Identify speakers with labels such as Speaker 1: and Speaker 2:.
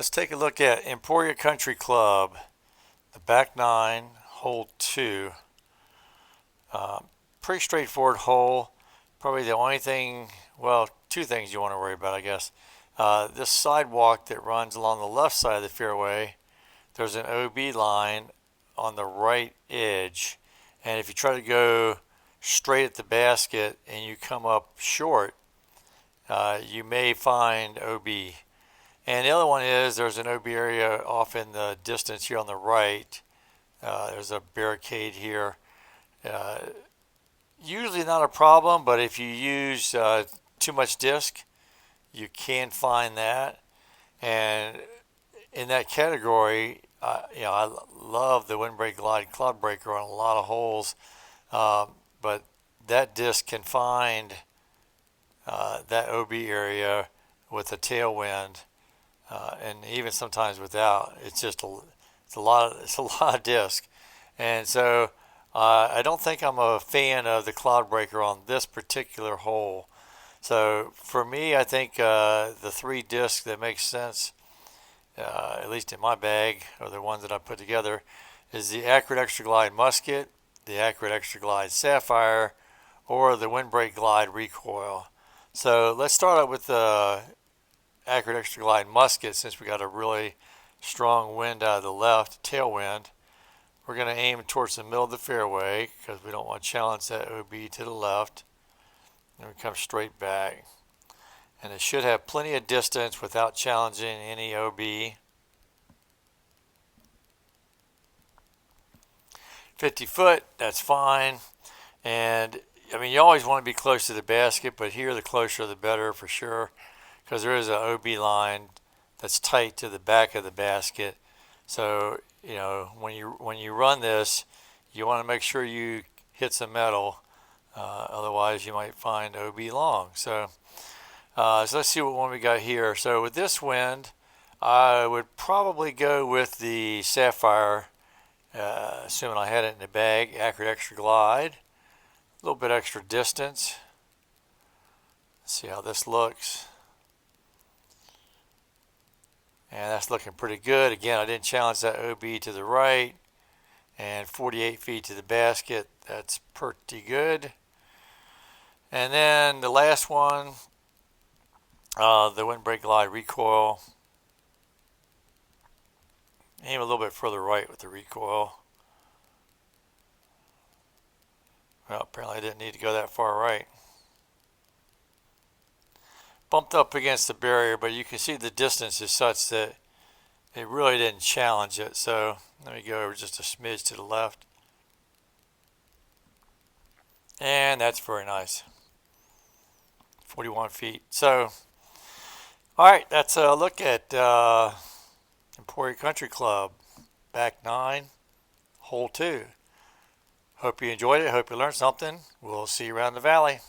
Speaker 1: Let's take a look at Emporia Country Club, the back nine, hole 2. Pretty straightforward hole. Probably the only thing, well, two things you want to worry about, I guess. This sidewalk that runs along the left side of the fairway, there's an OB line on the right edge. And if you try to go straight at the basket and you come up short, you may find OB. And the other one is there's an OB area off in the distance here on the right. There's a barricade here. Usually not a problem, but if you use too much disc, you can find that. And in that category, I love the Windbreak Glide Cloud Breaker on a lot of holes, but that disc can find that OB area with a tailwind, and even sometimes without. It's a lot of disc, and so I don't think I'm a fan of the Cloud Breaker on this particular hole. So for me, I think the 3 discs that make sense, at least in my bag, or the ones that I put together, is the Accurate Extra Glide Musket, the Accurate Extra Glide Sapphire, or the Windbreak Glide Recoil. So let's start out with the Accurate Extra Glide Musket, since we got a really strong wind out of the left, tailwind. We're going to aim towards the middle of the fairway because we don't want to challenge that OB to the left. And we come straight back. And it should have plenty of distance without challenging any OB. 50 foot, that's fine. And I mean, you always want to be close to the basket, but here the closer the better for sure, because there is an OB line that's tight to the back of the basket. So, when you run this, you want to make sure you hit some metal. Otherwise, you might find OB long. So let's see what one we got here. So with this wind, I would probably go with the Sapphire, assuming I had it in the bag. Accurate Extra Glide. A little bit extra distance. Let's see how this looks. And that's looking pretty good. Again, I didn't challenge that OB to the right. And 48 feet to the basket. That's pretty good. And then the last one, the Windbreak Glide Recoil. Aim a little bit further right with the recoil. Well, apparently I didn't need to go that far right. Bumped up against the barrier, but you can see the distance is such that it really didn't challenge it. So let me go over just a smidge to the left. And that's very nice. 41 feet. So, all right, that's a look at Emporia Country Club, back 9, hole 2. Hope you enjoyed it. Hope you learned something. We'll see you around the valley.